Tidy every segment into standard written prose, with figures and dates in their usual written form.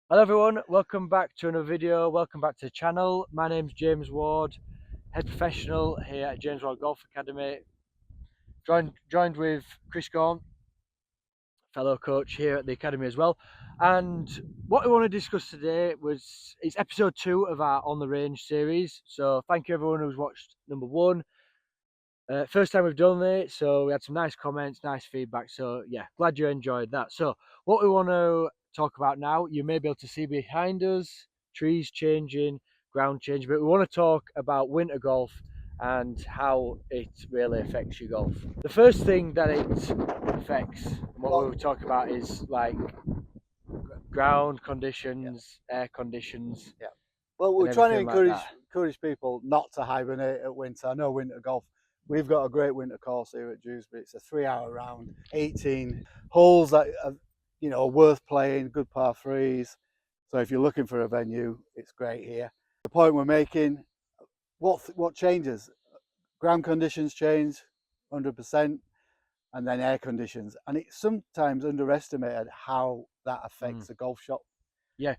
Hello everyone, welcome back to another video, welcome back to the channel. My name's James Ward, head professional here at James Ward Golf Academy. Joined with Chris Gaunt, fellow coach here at the academy as well. And what we want to discuss today it's episode 2 of our On the Range series. So thank you everyone who's watched number 1. First time we've done it, so we had some nice comments, nice feedback. So yeah, glad you enjoyed that. So what we want to talk about now, you may be able to see behind us, trees changing, ground changing, but we want to talk about winter golf and how it really affects your golf. The first thing that it affects, and what we'll talk about, is like ground conditions, air conditions, Yeah. Well, we're and trying to everything like that. encourage people not to hibernate at winter. I know winter golf. We've got a great winter course here at Dewsbury. It's a 3-hour round, 18 holes that are worth playing, good par threes. So if you're looking for a venue, it's great here. The point we're making, what changes? Ground conditions change 100%, and then air conditions. And it's sometimes underestimated how that affects the golf shot. Yeah,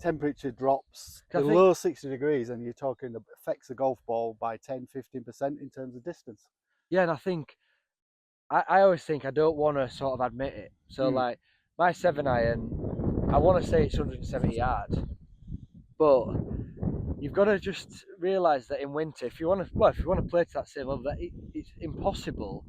Temperature drops 'cause I think, below 60 degrees and you're talking affects the golf ball by 10-15% in terms of distance. yeah, and I think I always think I don't want to sort of admit it. So like my 7 iron, I want to say it's 170 yards, but you've got to just realise that in winter, if you want to play to that same level, it's impossible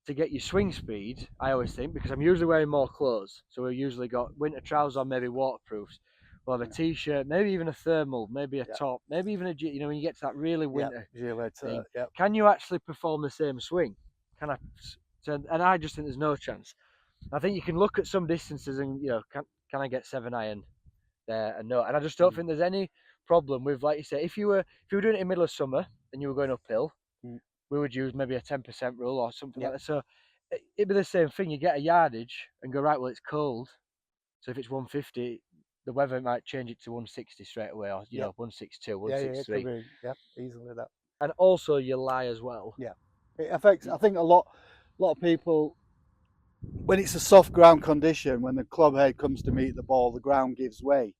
to get your swing speed. I always think, because I'm usually wearing more clothes, so we've usually got winter trousers on, maybe waterproofs. We'll have a t-shirt, maybe even a thermal, maybe a top, maybe even when you get to that really winter thing, can you actually perform the same swing? Can I? And I just think there's no chance. I think you can look at some distances and can I get 7 iron there and no, and I just don't think there's any problem with, like you say, if you were doing it in the middle of summer and you were going uphill, we would use maybe a 10% rule or something like that. So it'd be the same thing. You get a yardage and go, right, well, it's cold, so if it's 150, the weather might change it to 160 straight away, or 162, 163. Easily that. And also you lie as well. Yeah, it affects. I think a lot of people, when it's a soft ground condition, when the club head comes to meet the ball, the ground gives way.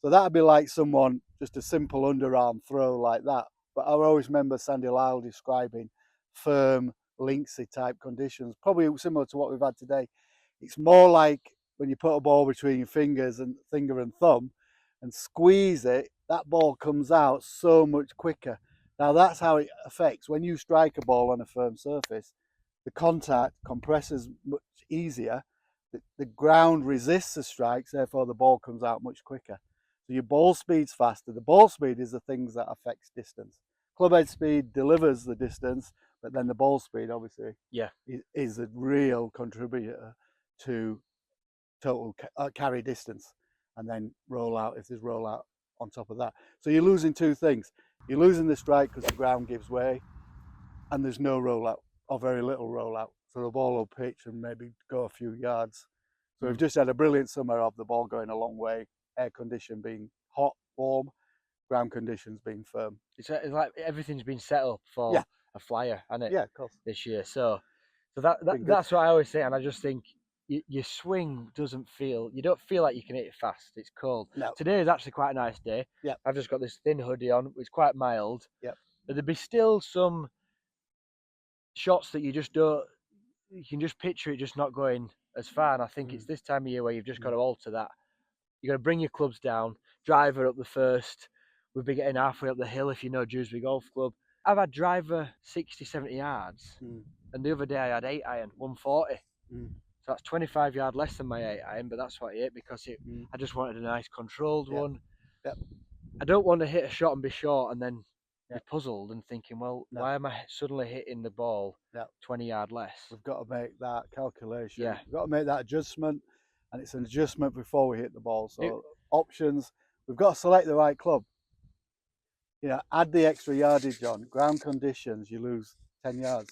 So that'd be like someone just a simple underarm throw like that. But I always remember Sandy Lyle describing firm, linksy type conditions, probably similar to what we've had today. It's more like when you put a ball between your fingers and finger and thumb and squeeze it, that ball comes out so much quicker. Now that's how it affects when you strike a ball on a firm surface. The contact compresses much easier. The ground resists the strikes, therefore the ball comes out much quicker. So your ball speed's faster. The ball speed is the things that affects distance. Clubhead speed delivers the distance, but then the ball speed obviously is a real contributor to total carry distance, and then roll out if there's roll out on top of that. So you're losing two things. You're losing the strike because the ground gives way, and there's no rollout or very little rollout. So the ball will pitch and maybe go a few yards. So we've just had a brilliant summer of the ball going a long way, air condition being hot, warm, ground conditions being firm. It's like everything's been set up for a flyer, hasn't it? Yeah, of course. This year, so that's what I always say, and I just think your swing doesn't feel. You don't feel like you can hit it fast. It's cold. No. Today is actually quite a nice day. Yeah. I've just got this thin hoodie on. It's quite mild. Yeah. But there'd be still some shots that you just don't. You can just picture it just not going as far, and I think it's this time of year where you've just got to alter that. You've got to bring your clubs down, driver up the first. We've been getting halfway up the hill if you know Dewsbury Golf Club. I've had driver 60, 70 yards, and the other day I had 8 iron, 140. So that's 25 yards less than my 8 iron, but that's what I hit because I just wanted a nice controlled one. Yep. I don't want to hit a shot and be short and then be puzzled and thinking, well, why am I suddenly hitting the ball 20 yards less? We've got to make that calculation. Yeah. We've got to make that adjustment, and it's an adjustment before we hit the ball. So options, we've got to select the right club. Add the extra yardage on. Ground conditions, you lose 10 yards.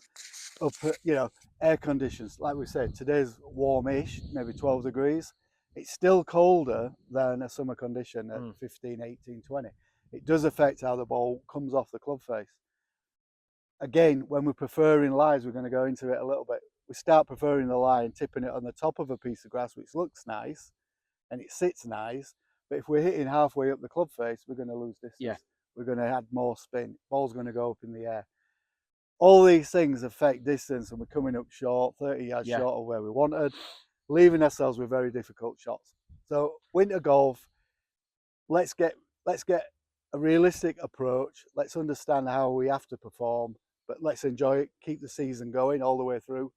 Air conditions, like we said, today's warmish, maybe 12 degrees. It's still colder than a summer condition at 15, 18, 20. It does affect how the ball comes off the club face. Again, when we're preferring lies, we're going to go into it a little bit. We start preferring the lie and tipping it on the top of a piece of grass, which looks nice and it sits nice, But if we're hitting halfway up the club face, we're going to lose distance. Yeah. We're going to add more spin. Ball's going to go up in the air. All these things affect distance, and we're coming up short, 30 yards short of where we wanted, leaving ourselves with very difficult shots. So winter golf, let's get a realistic approach. Let's understand how we have to perform, but let's enjoy it. Keep the season going all the way through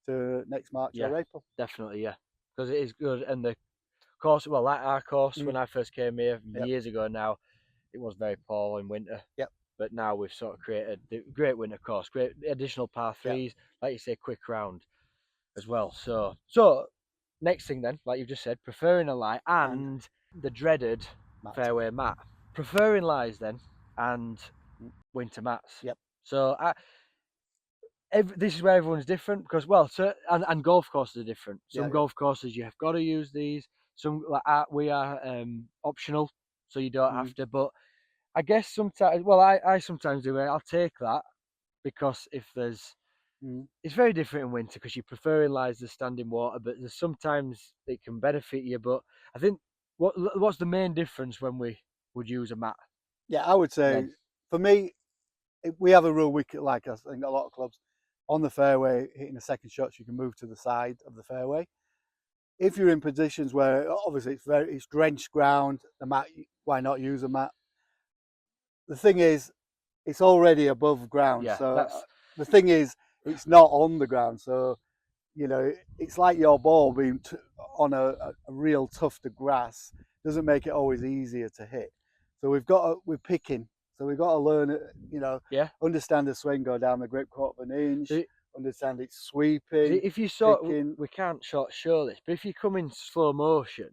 to next March or April. Definitely, yeah, because it is good. And the course, well, like our course when I first came here years ago now, it was very poor in winter. Yep. But now we've sort of created a great winter course, great additional par threes, like you say, quick round as well. So next thing then, like you've just said, preferring a lie and the dreaded fairway mat. Preferring lies then and winter mats. Yep. So this is where everyone's different because, well, and golf courses are different. Some golf courses you have got to use these. Some we are optional, so you don't have to. But I guess sometimes, well, I sometimes do it. I'll take that because if there's, it's very different in winter because you prefer in lies the standing water, but there's sometimes it can benefit you. But I think what's the main difference when we would use a mat? Yeah, I would say for me, we have a rule. We like I think a lot of clubs on the fairway hitting the second shot, you can move to the side of the fairway. If you're in positions where obviously it's drenched ground, the mat, why not use a mat? The thing is, it's already above ground. So the thing is, it's not on the ground. So, you know, it's like your ball being on a real tuft of grass doesn't make it always easier to hit. So we're picking. So we've got to learn, you know, understand the swing, go down the grip 1/4 inch, understand it's sweeping. If you saw, we can't show this, but if you come in slow motion,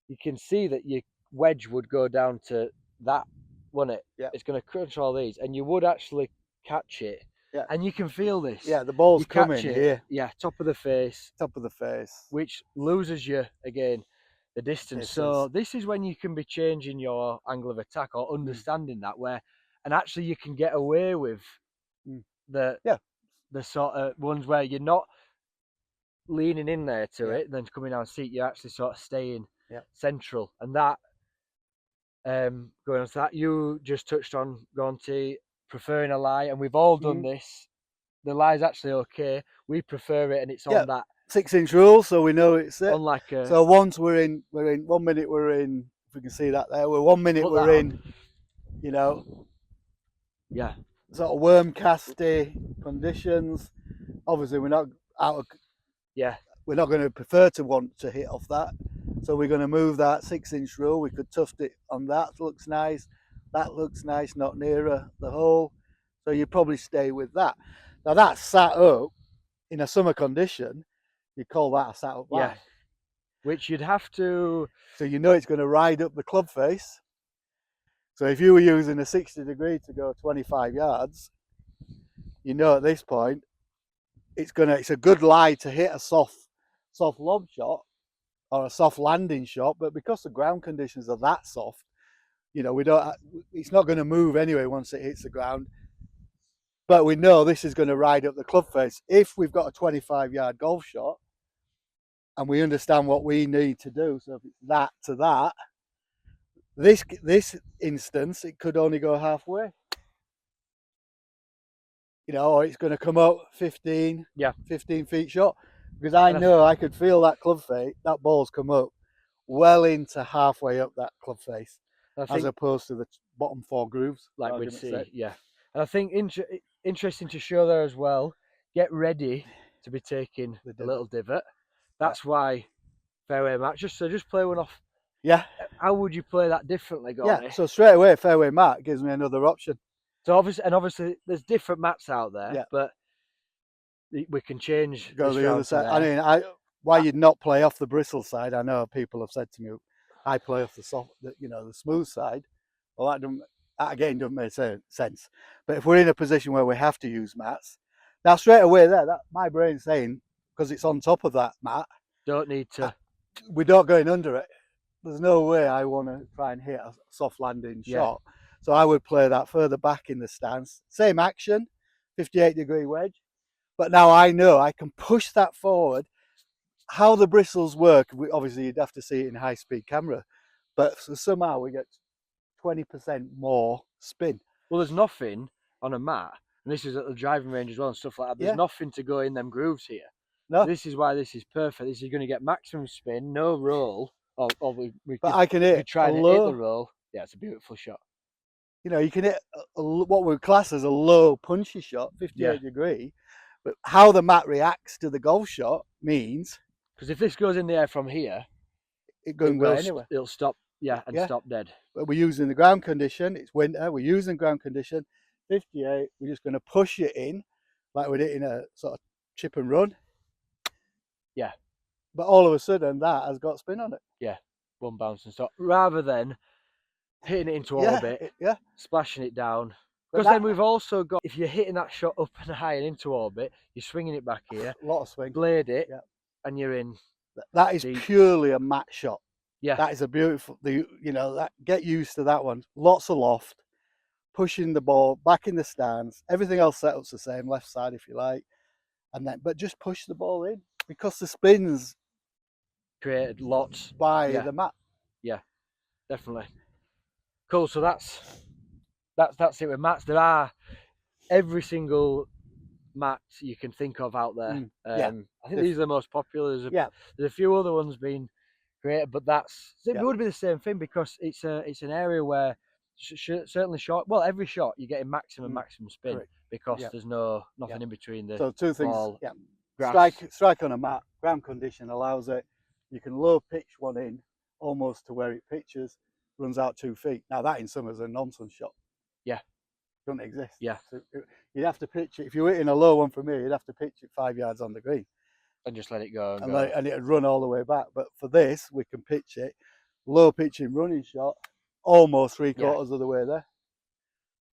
you can see that your wedge would go down to that, wouldn't it? Yeah. It's going to crunch all these, and you would actually catch it. Yeah. And you can feel this. Yeah, the ball's coming here. Yeah, top of the face. Top of the face. Which loses you, again, the distance. This is when you can be changing your angle of attack or understanding that and actually you can get away with the sort of ones where you're not leaning in there to it, then coming down seat, you're actually sort of staying central. And that, going on to that, you just touched on, Gonti, preferring a lie, and we've all done this. The lie's actually okay. We prefer it, and it's on that 6-inch rule, so we know it's it. Unlike so once we're in 1 minute we're in, if we can see that there, we're 1 minute we're in, you know, sort of worm casty conditions. Obviously we're not out of, we're not going to prefer to want to hit off that, so we're going to move that 6-inch rule. We could tuft it on that, looks nice, that looks nice, not nearer the hole, so you probably stay with that. Now that's sat up in a summer condition. You call that a sat up lie. Which you'd have to. So you know it's going to ride up the club face. So if you were using a 60 degree to go 25 yards, you know at this point it's a good lie to hit a soft lob shot or a soft landing shot, but because the ground conditions are that soft, you know, it's not going to move anyway once it hits the ground. But we know this is going to ride up the club face. If we've got a 25-yard golf shot and we understand what we need to do, so if it's that to that, this instance, it could only go halfway. You know, or it's going to come up 15 feet short. Because I know I could feel that club face, that ball's come up well into halfway up that club face, as opposed to the bottom 4 grooves. Like we'd see, And I think interesting to show there as well, get ready to be taking the little divot. That's why fairway mat. Just play one off. Yeah. How would you play that differently, Gordy? Yeah, so straight away fairway mat gives me another option. So obviously there's different mats out there, but we can change. Go the other side. I mean, why you'd not play off the bristle side? I know people have said to me, I play off the soft, the smooth side. Well, that again doesn't make sense. But if we're in a position where we have to use mats, now straight away there, that my brain's saying, because it's on top of that mat, don't need to. We're not going under it. There's no way I want to try and hit a soft landing shot. So I would play that further back in the stance. Same action, 58-degree wedge. But now I know I can push that forward. How the bristles work, obviously you'd have to see it in high-speed camera. but somehow we get 20% more spin. Well, there's nothing on a mat, and this is at the driving range as well and stuff like that. There's nothing to go in them grooves here. No. This is why this is perfect. This is going to get maximum spin, no roll. Or I can hit try and hit the roll. Yeah, it's a beautiful shot. You know, you can hit what we class as a low punchy shot, 58 degree, but how the mat reacts to the golf shot means. Because if this goes in the air from here, it can go anywhere. It'll stop, stop dead. But we're using the ground condition. It's winter. We're using ground condition. 58. We're just going to push it in, like we're hitting a sort of chip and run. Yeah. But all of a sudden, that has got spin on it. Yeah. One bounce and stop. Rather than hitting it into orbit, splashing it down. Because then we've also got, if you're hitting that shot up and high and into orbit, you're swinging it back here. A lot of swing. Blade it, and you're in. That is purely a mat shot. Yeah. That is a beautiful, get used to that one. Lots of loft, pushing the ball back in the stands. Everything else setup's the same, left side if you like. But just push the ball in because the spins created lots by the mat. Yeah, definitely. Cool. So that's it with mats. There are every single mat you can think of out there. I think these are the most popular. There's a few other ones being created, but it would be the same thing because it's an area where certainly every shot you're getting maximum spin because there's nothing in between the so two things. Ball, strike on a mat. Ground condition allows it. You can low pitch one in almost to where it pitches, runs out 2 feet. Now that in summer is a nonsense shot. Yeah. Doesn't exist. Yeah. So you'd have to pitch it. If you're hitting a low one from here, you'd have to pitch it 5 yards on the green. And just let it go. And it'd run all the way back. But for this, we can pitch it, low pitching running shot, almost 3/4 of the way there.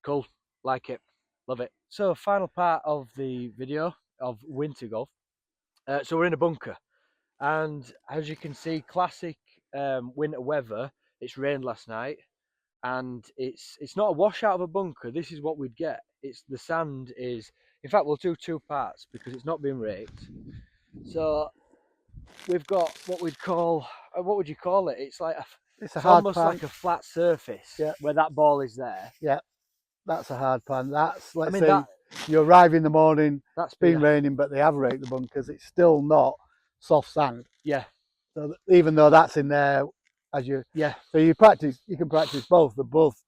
Cool. Like it. Love it. So final part of the video of winter golf. So we're in a bunker. And as you can see, classic winter weather. It's rained last night. And it's not a washout of a bunker. This is what we'd get. The sand is, in fact, we'll do 2 parts because it's not been raked. So we've got what we'd call, what would you call it? It's like it's almost like a flat surface where that ball is there. Yeah, that's a hard pan. That's, let's say you arrive in the morning, it's been raining, but they have raked the bunkers. It's still not soft sand. Yeah. So even though that's in there, so you can practice both. They're both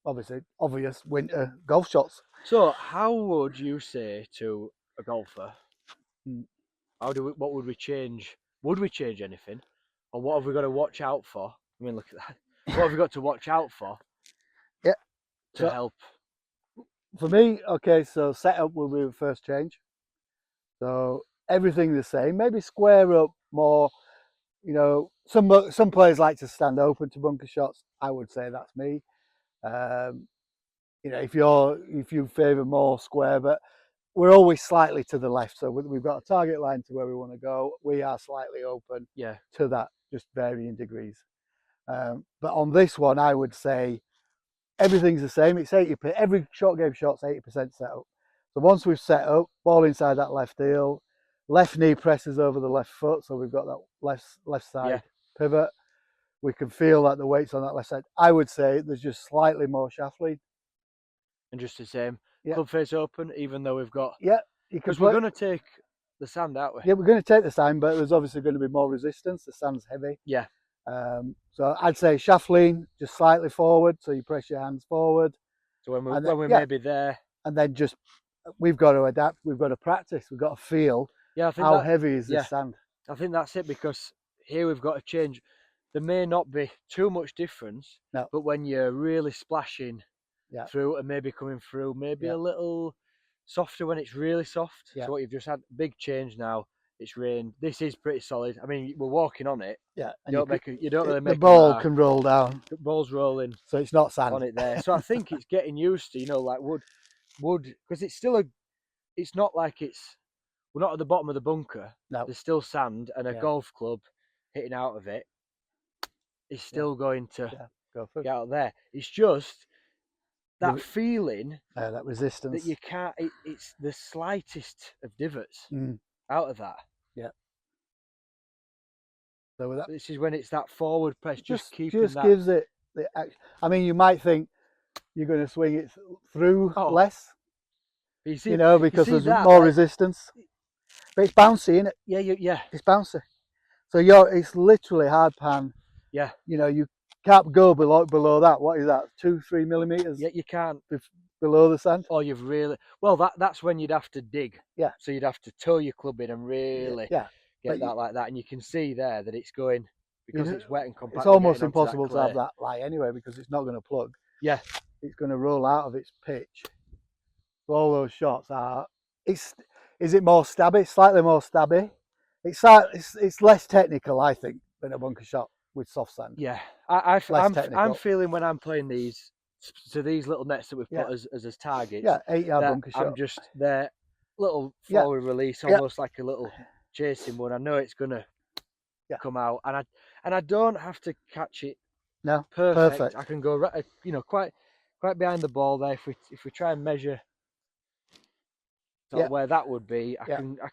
obvious winter golf shots. So how would you say to a golfer, what would we change? Would we change anything? Or what have we got to watch out for? I mean, look at that. What have we got to watch out for? To help. For me, so setup will be the first change. So everything the same, maybe square up more. Some players like to stand open to bunker shots. I would say that's me. If you favour more square, but we're always slightly to the left. So we've got a target line to where we want to go. We are slightly open to that, just varying degrees. But on this one, I would say everything's the same. It's 80%. Every short game shot's 80% set up. So once we've set up, ball inside that left heel, left knee presses over the left foot, so we've got that left side pivot. We can feel that the weight's on that left side. I would say there's just slightly more shaft lead. And just the same. Club face open, even though we've got... Because we're going to take the sand, aren't we? Yeah, we're going to take the sand, but there's obviously going to be more resistance. The sand's heavy. Yeah. So I'd say shaft lean, just slightly forward, so you press your hands forward. So when we're maybe there... And then we've got to adapt, we've got to practice, we've got to feel how heavy is this sand. I think that's it, because here we've got to change. There may not be too much difference, but when you're really splashing through and maybe coming through, maybe a little softer when it's really soft. So what you've just had, big change now. It's rained. This is pretty solid. I mean, we're walking on it. Yeah, and you don't really make the ball can roll down. The ball's rolling, so it's not sand on it there. So I think it's getting used to, like wood, because it's still it's not like we're not at the bottom of the bunker. No, there's still sand, and a golf club hitting out of it is still going to go through. Get out there. It's just that feeling, that resistance that you can't. It's the slightest of divots out of that. Yeah. So with that, This is when it's that forward press, just keeping just that. gives it the action. I mean, you might think you're going to swing it through less, You see, because see there's that, more like, resistance. But it's bouncy, isn't it? Yeah, yeah, It's bouncy. So it's literally hard pan. yeah. You can't go below that. What is that? 2-3 millimeters. Yeah, you can't. Below the sand. Or you've really that's when you'd have to dig. Yeah. So you'd have to toe your club in and really get that like that, and you can see there that it's going because it's wet and compact. It's almost impossible to have that lie anyway because it's not going to plug. Yeah. It's going to roll out of its pitch. So all those shots are. Is it more stabby? Slightly more stabby. It's less technical, I think, than a bunker shot with soft sand. Yeah, I'm feeling when I'm playing these little nets that we've put as targets. Yeah, 8-yard bunker shot. I'm just their little forward release, almost like a little chasing one. I know it's gonna come out, and I don't have to catch it. No, perfect. I can go right, quite behind the ball there. If we try and measure where that would be, I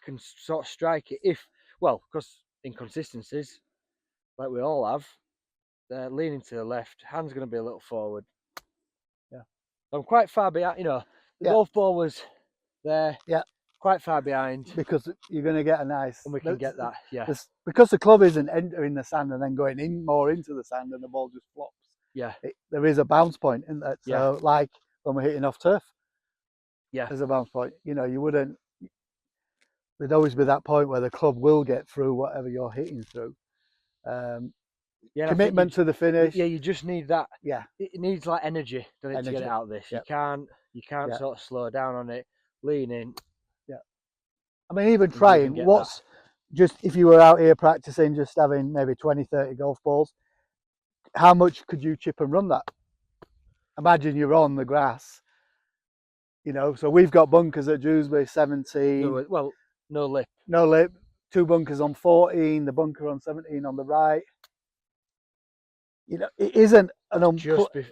can sort of strike it. Because inconsistencies, like we all have. Leaning to the left, hand's going to be a little forward. Yeah, I'm quite far behind. The golf ball was there. Yeah, quite far behind because you're going to get a nice. And we can get that. Yeah, because the club isn't entering the sand and then going in more into the sand, and the ball just flops. Yeah, there is a bounce point, isn't there? So like when we're hitting off turf. Yeah, there's a bounce point. You wouldn't. There'd always be that point where the club will get through whatever you're hitting through. Commitment to the finish. Yeah, you just need that. Yeah, it needs like energy, to get it out of this. You can't sort of slow down on it. Lean in. Yeah, I mean, even trying. Just if you were out here practicing, just having maybe 20-30 golf balls, how much could you chip and run that? Imagine you're on the grass. So we've got bunkers at Dewsbury 17. Well, no lip. No lip. 2 bunkers on 14. The bunker on 17 on the right. It isn't an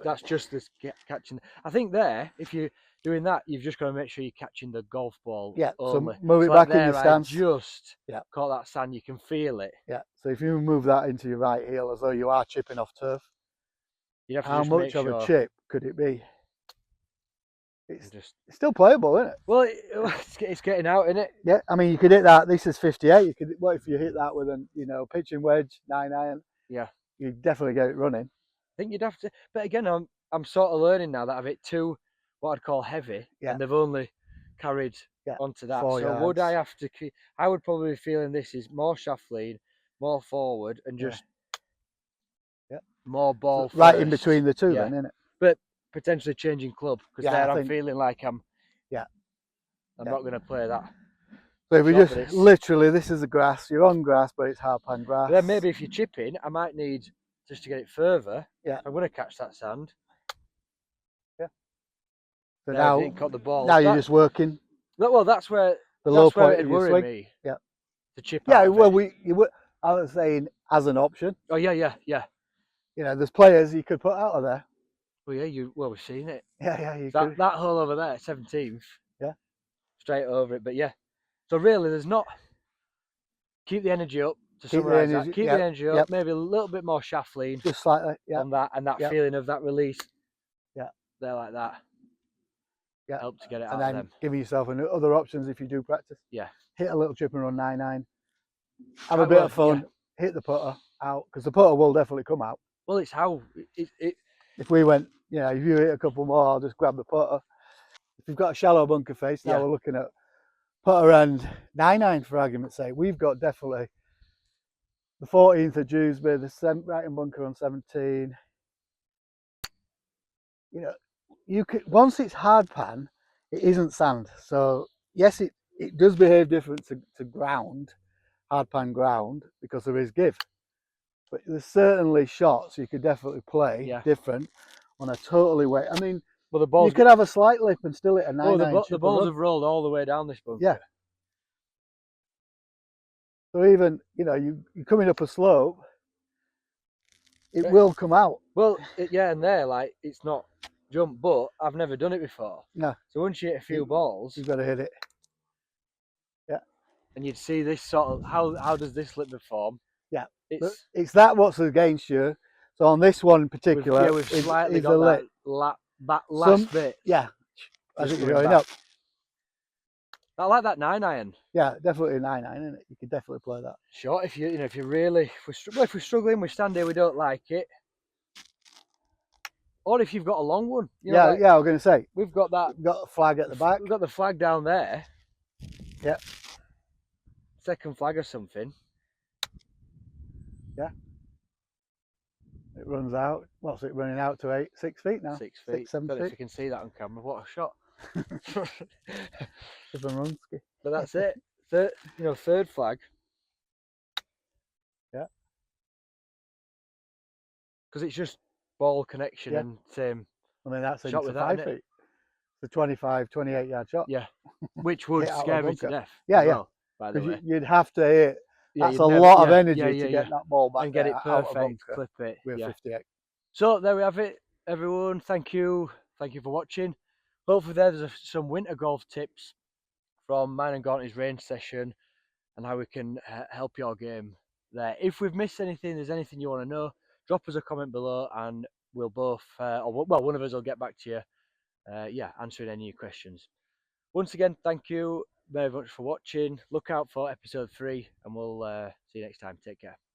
that's just this catching. I think there, if you're doing that, you've just got to make sure you're catching the golf ball. Yeah, only. So move it back in your stance. Just caught that sand, you can feel it. Yeah, so if you move that into your right heel as though you are chipping off turf, how much of a chip could it be? It's still playable, isn't it? Well, it's getting out, isn't it? Yeah, I mean, you could hit that. This is 58. What if you hit that with a pitching wedge, 9-iron? Yeah, you definitely get it running. I think you'd have to, but again, I'm sort of learning now that I've hit 2 what I'd call heavy, and they've only carried onto that. 4 yards. Would I have to keep? I would probably be feeling this is more shaft lean, more forward, and just more ball. So right in between the two, then, isn't it? But potentially changing club because I'm feeling like I'm not going to play that. So if we just literally, this is the grass. You're on grass, but it's hard pan grass. But then maybe if you're chipping, I might need just to get it further. Yeah, I'm going to catch that sand. Yeah. So now you caught the ball. Now you're just working. Well, that's where the low point it'd worry me. Yeah. To chip. Yeah. Well, I was saying as an option. Oh yeah. There's players you could put out of there. Well, yeah, we've seen it. Yeah, that hole over there, 17th. Yeah. Straight over it, but yeah. So really, there's not. Keep the energy up. To summarise that, keep the energy up. Maybe a little bit more shaft lean. Just slightly, on that, and that feeling of that release. Yeah. There like that. Yeah. Help to get it out. And then giving yourself other options if you do practice. Yeah. Hit a little chip and run 9-9. Have a bit of fun. Hit the putter out because the putter will definitely come out. Well, it's how If we went, if you hit a couple more, I'll just grab the putter. If you've got a shallow bunker face, now we're looking at putter and 9-9 for argument's sake. We've got definitely the 14th of Dewsbury, the right in bunker on 17. You could, once it's hard pan, it isn't sand. So yes, it does behave different to ground, hard pan ground, because there is give. But there's certainly shots you could definitely play different on a totally wet. I mean, well, the balls you could have a slight lip and still hit a 9-9. The balls have rolled all the way down this bunker. Yeah. So even you're coming up a slope, it will come out. Well, and there, like it's not jump, but I've never done it before. No. So once you hit a few balls, you've got to hit it. Yeah. And you'd see this sort of how does this lip perform? Yeah, but It's it's that what's against you. So on this one in particular, we've slightly is got the that lip. last bit Yeah, as just it's coming going back. up. I like that 9-iron. Yeah, definitely a 9-9, isn't it? You could definitely play that. Sure, if if you're really if we're struggling, we stand here, we don't like it, or if you've got a long one, Yeah, like yeah. I was going to say we've got that. we've got a flag at the back. We've got the flag down there. Yeah, Second flag or something. yeah. It runs out. What's it running out to 6 feet now? 6 feet. 7 Don't know if feet. you can see that on camera. What a shot! Runski. But that's it. Third flag. Yeah. Because it's just ball connection Yeah. and same I mean, that's shot into with that, 5 innit? feet. It's a 25, 28-yard shot. Yeah. Which would Hit out scare of the me to bunker. death. Yeah, as yeah. well, by the way. You'd have to hit. Yeah, That's you'd a never, lot of yeah, energy yeah, to get that ball back and get there, it out of perfect, bunker clip it. with Yeah. 58. So there we have it, everyone. Thank you for watching. Hopefully there's some winter golf tips from mine and Gaunty's range session and how we can help your game there. If we've missed anything, there's anything you want to know, drop us a comment below and we'll both, one of us will get back to you, answering any of your questions. Once again, thank you very much for watching. Look out for episode 3 and we'll see you next time. Take care.